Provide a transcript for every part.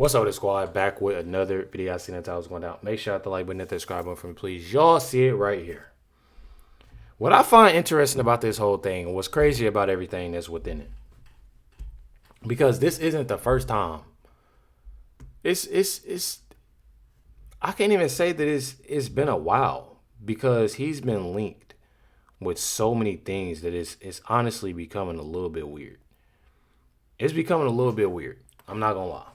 What's up, the squad? Back with another video. I seen that I was going down. Make sure you hit the like button, hit that subscribe button for me, please. Y'all see it right here. What I find interesting about this whole thing, and what's crazy about everything that's within it, because this isn't the first time. It's. I can't even say that it's been a while, because he's been linked with so many things that it's honestly becoming a little bit weird. It's becoming a little bit weird. I'm not gonna lie.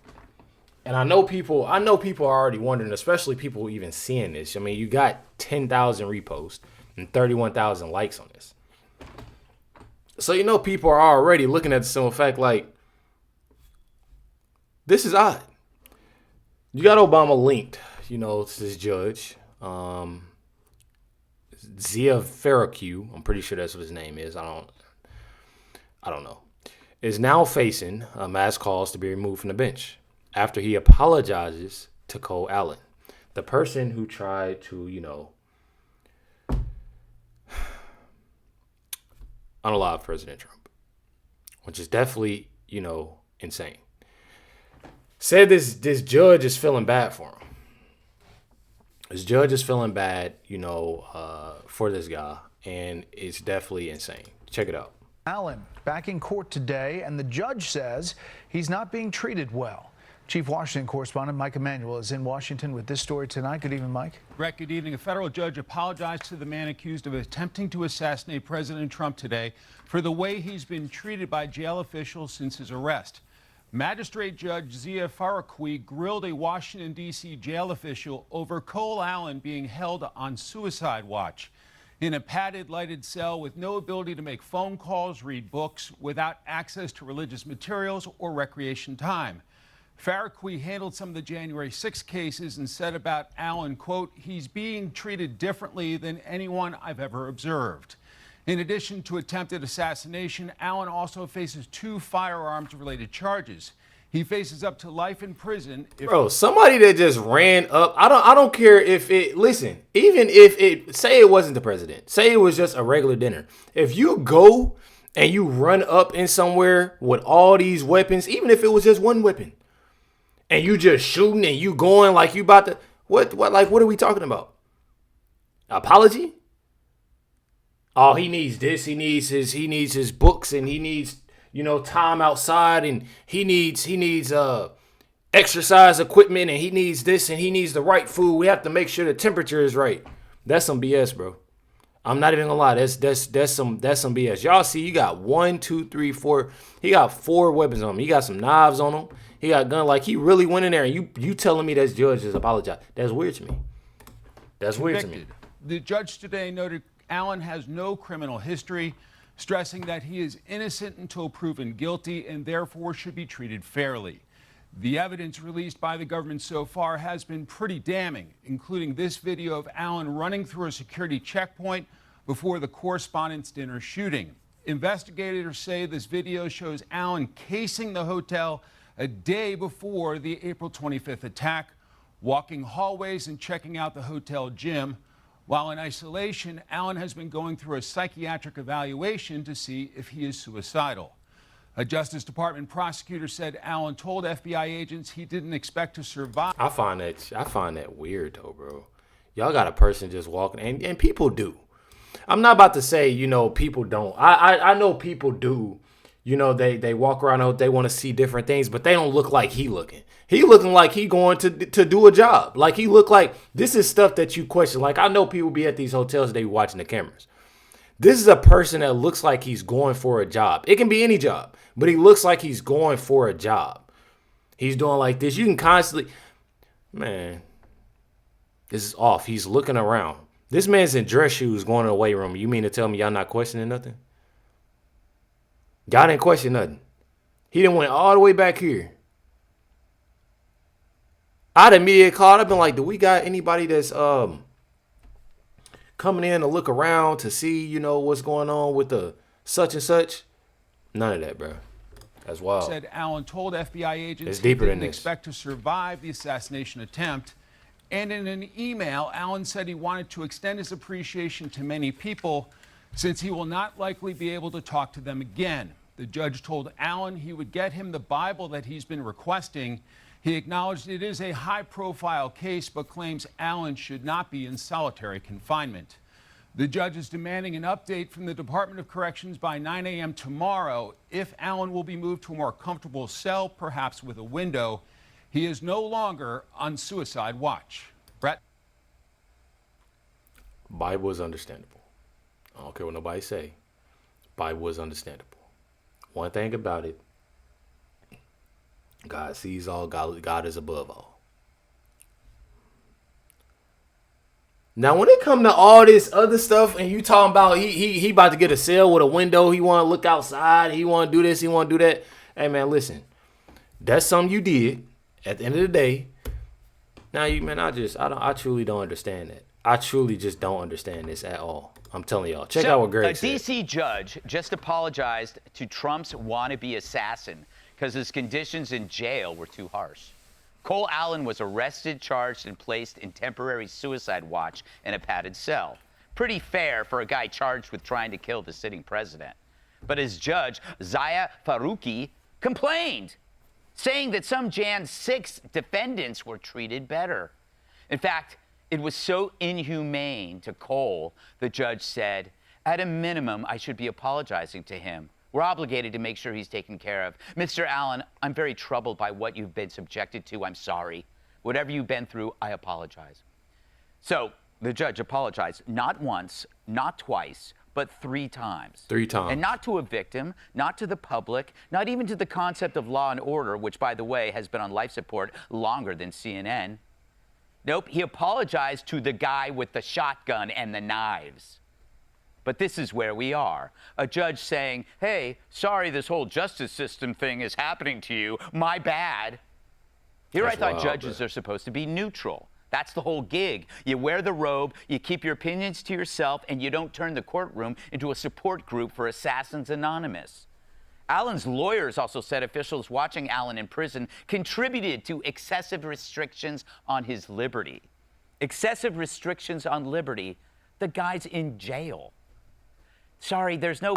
And I know people are already wondering, especially people even seeing this. I mean, you got 10,000 reposts and 31,000 likes on this. So, you know, people are already looking at the simple fact, like, this is odd. You got Obama linked, you know, to this judge. Zia Farrakhu, I'm pretty sure that's what his name is. I don't know. Is now facing mass calls to be removed from the bench after he apologizes to Cole Allen, the person who tried to, you know, unalive President Trump, which is definitely, you know, insane. Said this judge is feeling bad for him. This judge is feeling bad, you know, for this guy, and it's definitely insane. Check it out. Allen back in court today, and the judge says he's not being treated well. Chief Washington correspondent Mike Emanuel is in Washington with this story tonight. Good evening, Mike. Brett, good evening. A federal judge apologized to the man accused of attempting to assassinate President Trump today for the way he's been treated by jail officials since his arrest. Magistrate Judge Zia Farrakhu grilled a Washington, D.C. jail official over Cole Allen being held on suicide watch in a padded, lighted cell with no ability to make phone calls, read books, without access to religious materials or recreation time. Farrakhu handled some of the January 6 cases and said about Allen, quote, "He's being treated differently than anyone I've ever observed." In addition to attempted assassination, Allen also faces 2 firearms-related charges. He faces up to life in prison. Bro, somebody that just ran up. I don't care if it. Listen, even if it, say it wasn't the president, say it was just a regular dinner. If you go and you run up in somewhere with all these weapons, even if it was just one weapon, and you just shooting and you going like you about to, what are we talking about? Apology? Oh, he needs this. He needs his books, and he needs, you know, time outside, and he needs exercise equipment, and he needs this, and he needs the right food. We have to make sure the temperature is right. That's some BS, bro. I'm not even gonna lie. That's some BS. Y'all see, you got 1, 2, 3, 4. He got 4 weapons on him. He got some knives on him. He got a gun. Like, he really went in there, and you telling me that judge just apologized? That's weird to me. That's weird to me. The judge today noted Allen has no criminal history, stressing that he is innocent until proven guilty and therefore should be treated fairly. The evidence released by the government so far has been pretty damning, including this video of Allen running through a security checkpoint before the Correspondents' Dinner shooting. Investigators say this video shows Allen casing the hotel a day before the April 25th attack, walking hallways and checking out the hotel gym. While in isolation, Allen has been going through a psychiatric evaluation to see if he is suicidal. A Justice Department prosecutor said Allen told FBI agents he didn't expect to survive. I find that weird, though, bro. Y'all got a person just walking, and people do. I'm not about to say, you know, people don't. I know people do. You know, they walk around, they want to see different things, but they don't look like he looking. He looking like he going to do a job. Like, he look like this is stuff that you question. Like, I know people be at these hotels, they be watching the cameras. This is a person that looks like he's going for a job. It can be any job, but he looks like he's going for a job. He's doing like this. You can constantly, man, this is off. He's looking around. This man's in dress shoes going to the weight room. You mean to tell me y'all not questioning nothing? Y'all didn't question nothing. He done went all the way back here. I'd immediately called. I've been like, do we got anybody that's coming in to look around to see, you know, what's going on with the such and such? None of that, bro. That's wild. Said Allen told FBI agents it's deeper he than didn't this. expect to survive the assassination attempt. And in an email, Allen said he wanted to extend his appreciation to many people since he will not likely be able to talk to them again. The judge told Allen he would get him the Bible that he's been requesting He acknowledged it is a high-profile case, but claims Allen should not be in solitary confinement. The judge is demanding an update from the Department of Corrections by 9 a.m. tomorrow if Allen will be moved to a more comfortable cell, perhaps with a window. He is no longer on suicide watch. Brett? Bible is understandable. I don't care what nobody say. Bible is understandable. One thing about it, God sees all. God is above all. Now, when it come to all this other stuff, and you talking about he about to get a cell with a window, he want to look outside, he want to do this, he want to do that. Hey man, listen, that's something you did. At the end of the day, now I truly don't understand that. I truly just don't understand this at all. I'm telling y'all. Check out what Greg said. A D.C. judge just apologized to Trump's wannabe assassin because his conditions in jail were too harsh. Cole Allen was arrested, charged, and placed in temporary suicide watch in a padded cell. Pretty fair for a guy charged with trying to kill the sitting president. But his judge, Zaya Faruqi, complained, saying that some Jan 6 defendants were treated better. In fact, it was so inhumane to Cole, the judge said, at a minimum, I should be apologizing to him. We're obligated to make sure he's taken care of. Mr. Allen, I'm very troubled by what you've been subjected to. I'm sorry. Whatever you've been through, I apologize. So the judge apologized not once, not twice, but 3 times. 3 times. And not to a victim, not to the public, not even to the concept of law and order, which, by the way, has been on life support longer than CNN. Nope, he apologized to the guy with the shotgun and the knives. But this is where we are. A judge saying, hey, sorry this whole justice system thing is happening to you. My bad. Here I thought judges are supposed to be neutral. That's the whole gig. You wear the robe, you keep your opinions to yourself, and you don't turn the courtroom into a support group for Assassins Anonymous. Allen's lawyers also said officials watching Allen in prison contributed to excessive restrictions on his liberty. Excessive restrictions on liberty? The guy's in jail. Sorry, there's no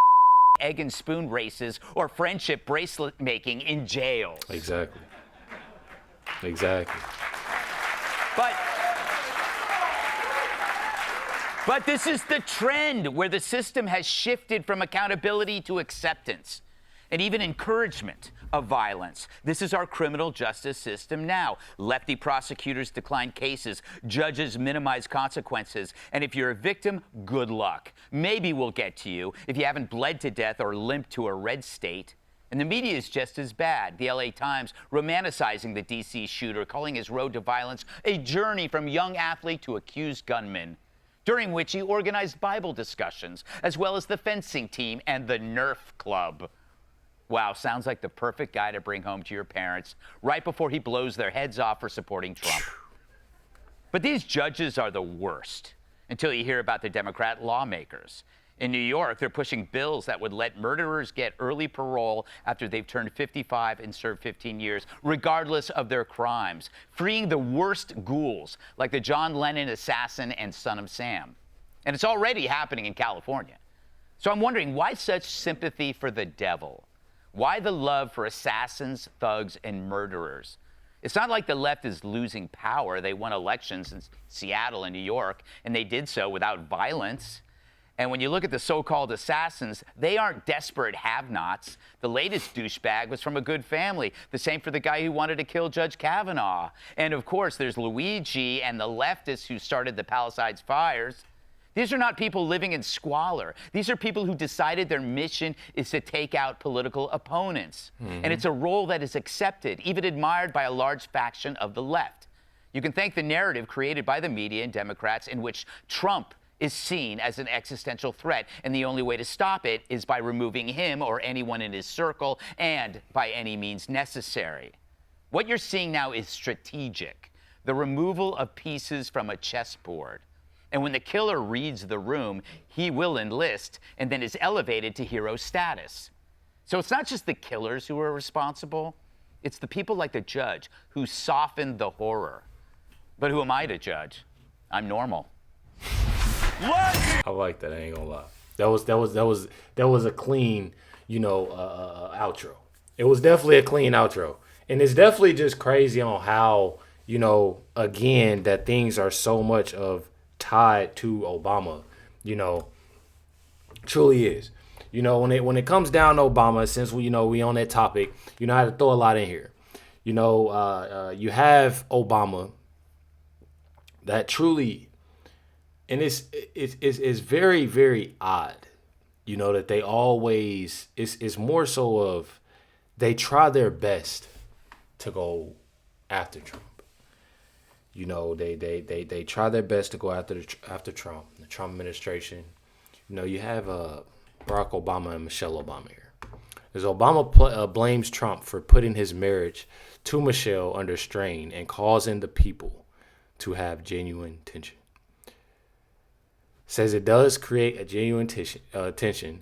egg and spoon races or friendship bracelet making in jails. Exactly. But this is the trend where the system has shifted from accountability to acceptance and even encouragement of violence. This is our criminal justice system now. Lefty prosecutors decline cases, judges minimize consequences, and if you're a victim, good luck. Maybe we'll get to you if you haven't bled to death or limped to a red state. And the media is just as bad. The LA Times romanticizing the DC shooter, calling his road to violence a journey from young athlete to accused gunman, during which he organized Bible discussions, as well as the fencing team and the Nerf Club. Wow, sounds like the perfect guy to bring home to your parents right before he blows their heads off for supporting Trump. But these judges are the worst until you hear about the Democrat lawmakers. In New York, they're pushing bills that would let murderers get early parole after they've turned 55 and served 15 years, regardless of their crimes, freeing the worst ghouls like the John Lennon assassin and Son of Sam. And it's already happening in California. So I'm wondering, why such sympathy for the devil? Why the love for assassins, thugs, and murderers? It's not like the left is losing power. They won elections in Seattle and New York, and they did so without violence. And when you look at the so-called assassins, they aren't desperate have-nots. The latest douchebag was from a good family. The same for the guy who wanted to kill Judge Kavanaugh. And of course, there's Luigi and the leftists who started the Palisades fires. These are not people living in squalor. These are people who decided their mission is to take out political opponents. And it's a role that is accepted, even admired by a large faction of the left. You can thank the narrative created by the media and Democrats in which Trump is seen as an existential threat, and the only way to stop it is by removing him or anyone in his circle and by any means necessary. What you're seeing now is strategic, the removal of pieces from a chessboard. And when the killer reads the room, he will enlist and then is elevated to hero status. So it's not just the killers who are responsible, it's the people like the judge who softened the horror. But who am I to judge? I'm normal. I like that. I ain't gonna lie. That was a clean, outro. It was definitely a clean outro. And it's definitely just crazy on how, again, that things are so much of tied to Obama, truly is. When it comes down to Obama, since we on that topic, I had to throw a lot in here. You have Obama that truly, and it's very, very odd, that they always, it's more so of, they try their best to go after Trump. They try their best to go after Trump, the Trump administration. You have Barack Obama and Michelle Obama here. As Obama blames Trump for putting his marriage to Michelle under strain and causing the people to have genuine tension. Says it does create a genuine tension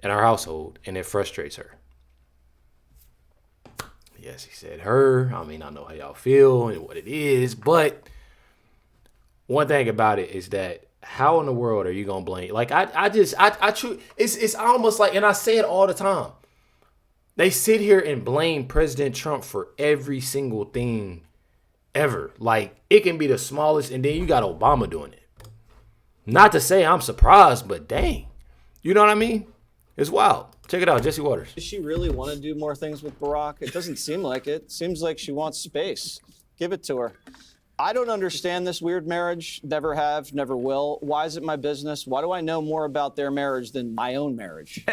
in our household, and it frustrates her. Yes, he said her. I mean, I know how y'all feel and what it is, but one thing about it is that how in the world are you gonna blame? Like it's almost like, and I say it all the time. They sit here and blame President Trump for every single thing ever. Like, it can be the smallest, and then you got Obama doing it. Not to say I'm surprised, but dang, you know what I mean? It's wild. Check it out, Jesse Waters. Does she really want to do more things with Barack? It doesn't seem like it. Seems like she wants space. Give it to her. I don't understand this weird marriage. Never have, never will. Why is it my business? Why do I know more about their marriage than my own marriage?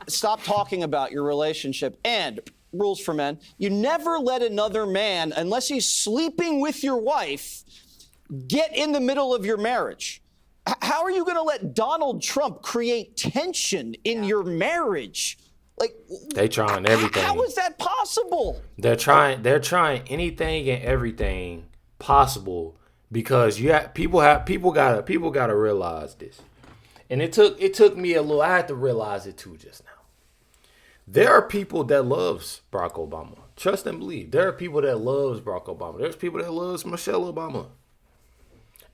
Stop talking about your relationship. And rules for men, you never let another man, unless he's sleeping with your wife, get in the middle of your marriage. How are you going to let Donald Trump create tension in your marriage? Like, they trying everything. How is that possible? They're trying anything and everything possible, because people gotta realize this. And it took me a little, I had to realize it too just now. There are people that loves Barack Obama. Trust and believe. There are people that loves Barack Obama. There's people that loves Michelle Obama.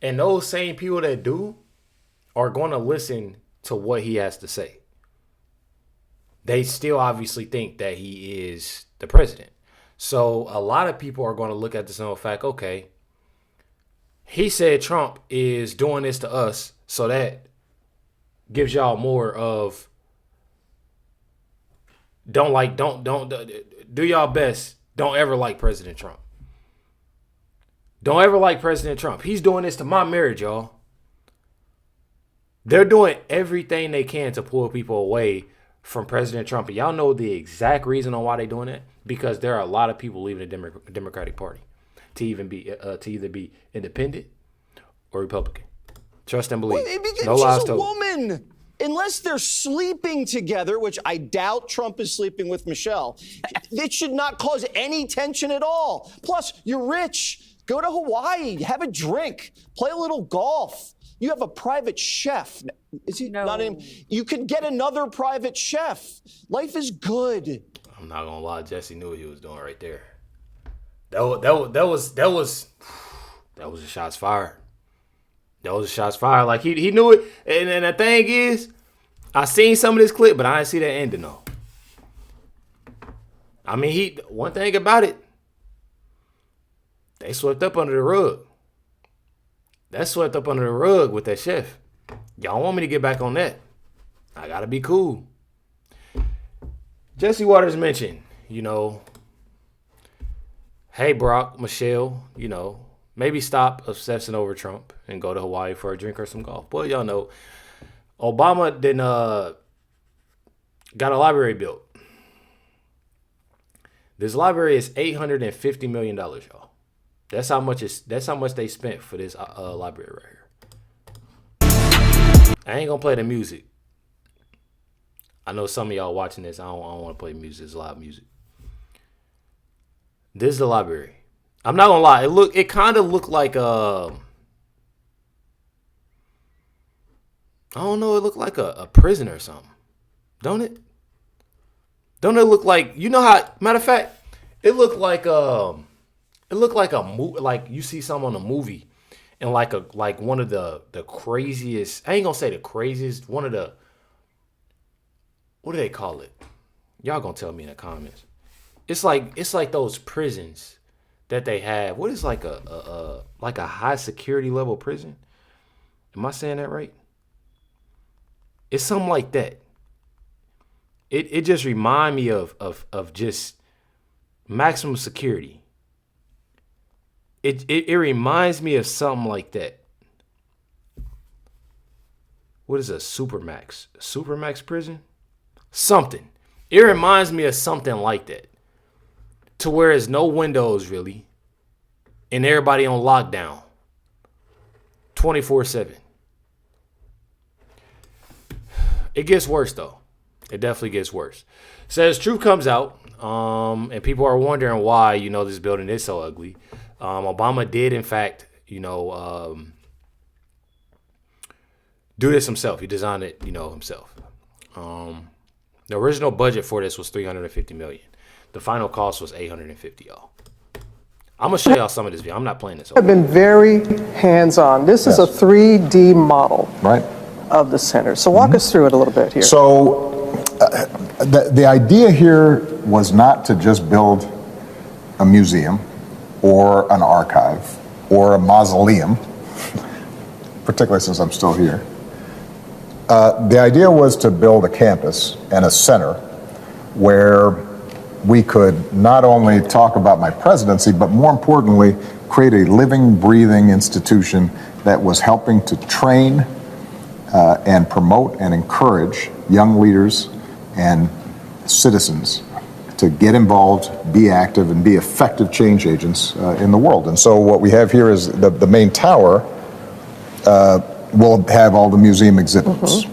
And those same people that do are going to listen to what he has to say. They still obviously think that he is the president. So a lot of people are going to look at this and fact, okay, he said Trump is doing this to us, so that gives y'all more of don't do y'all best. Don't ever like President Trump. Don't ever like President Trump. He's doing this to my marriage, y'all. They're doing everything they can to pull people away from President Trump. And y'all know the exact reason on why they're doing it? Because there are a lot of people leaving the Democratic Party to either be independent or Republican. Trust and believe. No lies she's a told. Woman. Unless they're sleeping together, which I doubt Trump is sleeping with Michelle, it should not cause any tension at all. Plus, you're rich. Go to Hawaii, have a drink, play a little golf. You have a private chef. Is he not in? You could get another private chef. Life is good. I'm not gonna lie, Jesse knew what he was doing right there. That was a shots fired. That was a shots fired. Like he knew it. And the thing is, I seen some of this clip, but I didn't see that ending though. I mean, one thing about it, they swept up under the rug. That swept up under the rug with that chef. Y'all want me to get back on that? I gotta be cool. Jesse Waters mentioned, hey, Barack, Michelle, maybe stop obsessing over Trump and go to Hawaii for a drink or some golf. Boy, y'all know, Obama got a library built. This library is $850 million, y'all. That's how much they spent for this library right here. I ain't gonna play the music. I know some of y'all watching this. I don't want to play music. It's loud music. This is the library. I'm not gonna lie. It kind of looked like I don't know. It looked like a prison or something, don't it? Don't it look like, how? Matter of fact, it looked like It looked like a movie, like you see something on a movie, and like one of the craziest. I ain't gonna say the craziest. One of the, what do they call it? Y'all gonna tell me in the comments. It's like those prisons that they have. What is like a high security level prison? Am I saying that right? It's something like that. It just remind me of just maximum security. It reminds me of something like that. What is a supermax? Supermax prison? Something. It reminds me of something like that. To where there's no windows really. And everybody on lockdown. 24/7. It gets worse though. It definitely gets worse. Says truth comes out, and people are wondering why, this building is so ugly. Obama did, in fact, do this himself. He designed it, himself. The original budget for this was $350 million. The final cost was $850, y'all. I'm gonna show y'all some of this video. I'm not playing this. Have been very hands-on. This is a 3D model, right, of the center. So walk us through it a little bit here. So the idea here was not to just build a museum or an archive or a mausoleum, particularly since I'm still here. The idea was to build a campus and a center where we could not only talk about my presidency, but more importantly, create a living, breathing institution that was helping to train and promote and encourage young leaders and citizens to get involved, be active, and be effective change agents in the world. And so what we have here is the main tower will have all the museum exhibits.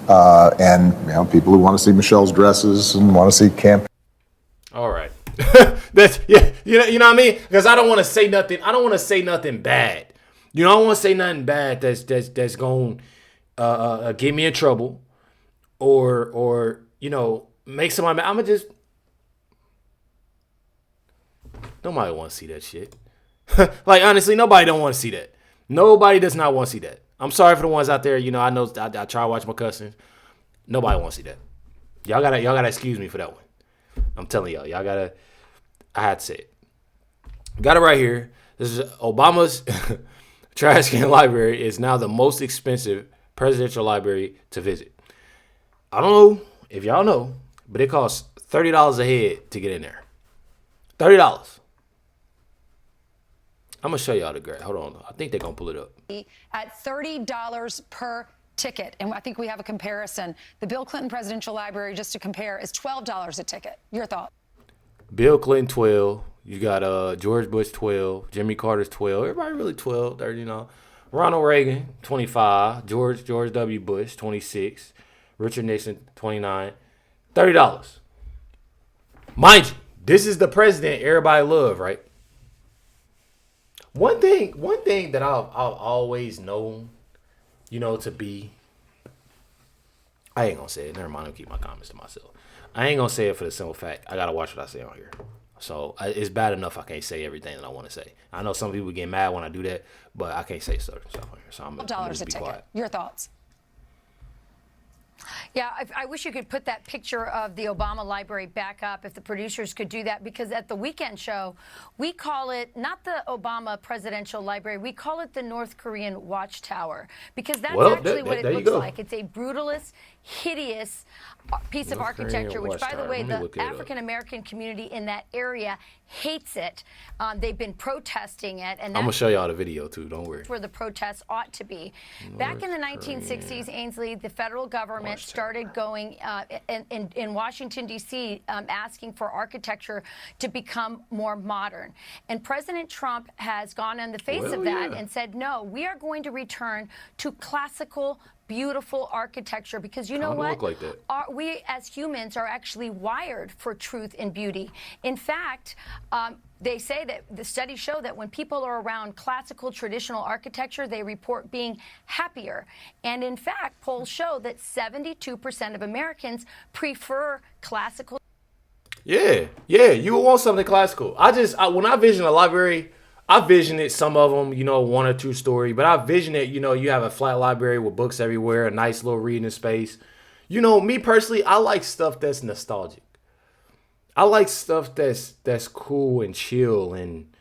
And people who want to see Michelle's dresses and want to see camp. All right. That's, yeah, you know what I mean? Because I don't want to say nothing. I don't want to say nothing bad. I don't want to say nothing bad that's going to get me in trouble or make somebody mad. I'm going to just... Nobody want to see that shit. Like, honestly, nobody don't want to see that. Nobody does not want to see that. I'm sorry for the ones out there. I know I try to watch my cousins. Nobody want to see that. Y'all gotta excuse me for that one. I'm telling y'all gotta. I had to say it. Got it right here. This is Obama's trash can library is now the most expensive presidential library to visit. I don't know if y'all know, but it costs $30 a head to get in there. $30. I'm gonna show y'all the graph. Hold on. I think they're gonna pull it up. At $30 per ticket, and I think we have a comparison. The Bill Clinton Presidential Library, just to compare, is $12 a ticket. Your thought? Bill Clinton 12. You got George Bush 12. Jimmy Carter's 12. Everybody really 12. 30, Ronald Reagan 25. George W. Bush 26. Richard Nixon 29. $30. Mind you, this is the president everybody love, right? One thing that I've always known, to be, I ain't gonna say it. Never mind. I'll keep my comments to myself. I ain't gonna say it for the simple fact I gotta watch what I say on here. So it's bad enough I can't say everything that I want to say. I know some people get mad when I do that, but I can't say certain stuff on here. So I'm gonna $12 a be ticket. quiet. Your thoughts? Yeah, I wish you could put that picture of the Obama library back up, if the producers could do that, because at the weekend show, we call it not the Obama Presidential Library, we call it the North Korean Watchtower, because that's actually what it looks like. It's a brutalist, hideous piece of architecture, which, by the way, the African-American community in that area hates it. They've been protesting it. And I'm going to show y'all the video, too. Don't worry. That's where the protests ought to be. Back in the 1960s, Ainsley, the federal government started going in Washington, D.C., asking for architecture to become more modern. And President Trump has gone in the face of that and said, no, we are going to return to classical, beautiful architecture, because you know what? Like that. We as humans are actually wired for truth and beauty. In fact, they say that the studies show that when people are around classical, traditional architecture, they report being happier. And in fact, polls show that 72% of Americans prefer classical. Yeah, you want something classical. When I vision a library, I vision it, some of them, 1 or 2 story, but I vision it, you have a flat library with books everywhere, a nice little reading space. Me personally, I like stuff that's nostalgic. I like stuff that's cool and chill, and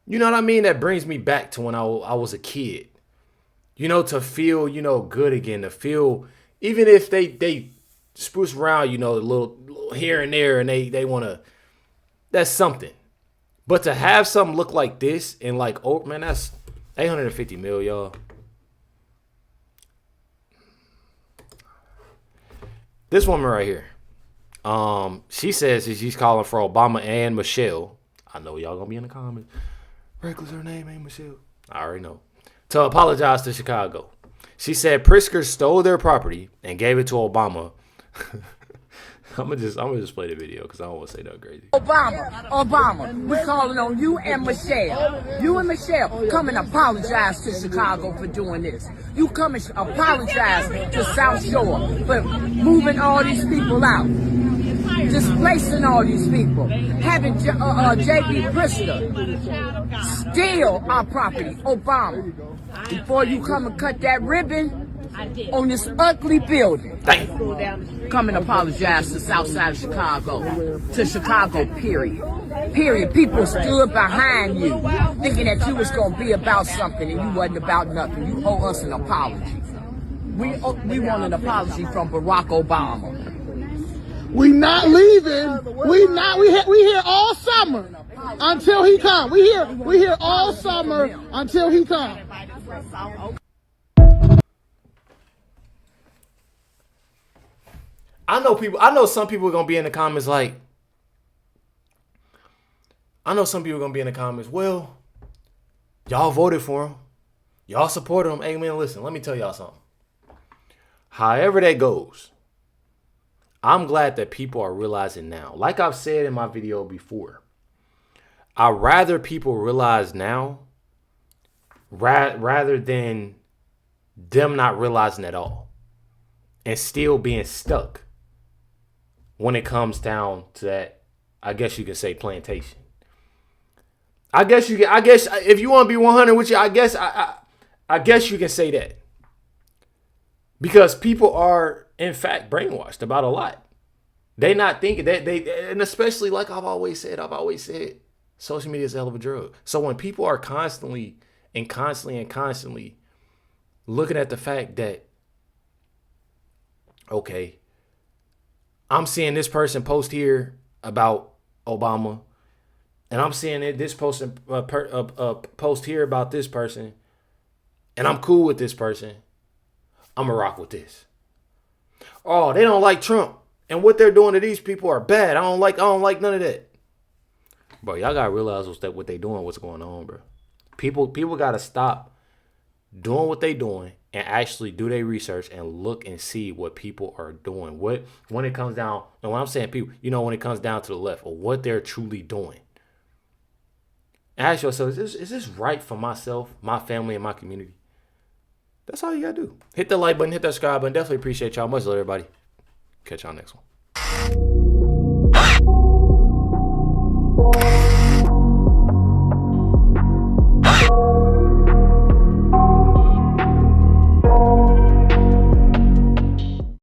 you know what I mean? That brings me back to when I was a kid. You know, to feel, you know, good again, to feel, even if they spruce around, you know, a little here and there, and they want to, that's something. But to have something look like this and like, oh man, that's 850 mil, y'all. This woman right here, she says she's calling for Obama and Michelle. I know y'all gonna be in the comments. Recklezz, her name ain't Michelle. I already know. To apologize to Chicago. She said Pritzker stole their property and gave it to Obama. I'm gonna just play the video because I don't want to say nothing crazy. Obama, we're calling on you and Michelle. You and Michelle, come and apologize to Chicago for doing this. You come and apologize to South Shore for moving all these people out, displacing all these people, having J.B. Pritzker steal our property. Obama, before you come and cut that ribbon on this ugly building, come and apologize to South Side of Chicago, to Chicago, period. Period. People stood behind you, thinking that you was going to be about something, and you wasn't about nothing. You owe us an apology. We want an apology from Barack Obama. We not leaving. We here all summer until he come. We here all summer until he come. I know some people are gonna be in the comments like, well, y'all voted for him. Y'all supported him. Hey man, listen, let me tell y'all something. However that goes, I'm glad that people are realizing now. Like I've said in my video before, I'd rather people realize now rather than them not realizing at all and still being stuck when it comes down to that, I guess you can say, plantation. I guess if you want to be 100 with you, I guess you can say that. Because people are, in fact, brainwashed about a lot. They not thinking that and especially like I've always said, social media is a hell of a drug. So when people are constantly looking at the fact that, okay, I'm seeing this person post here about Obama, and I'm seeing this person post here about this person, and I'm cool with this person, I'm gonna rock with this. Oh, they don't like Trump, and what they're doing to these people are bad. I don't like none of that. Bro, y'all gotta realize what they doing, what's going on, bro. People gotta stop doing what they doing and actually do their research and look and see what people are doing. When it comes down, and when I'm saying people, you know, when it comes down to the left, or what they're truly doing. Ask yourself, is this right for myself, my family, and my community? That's all you gotta do. Hit the like button, hit that subscribe button. Definitely appreciate y'all. Much love, everybody. Catch y'all next one.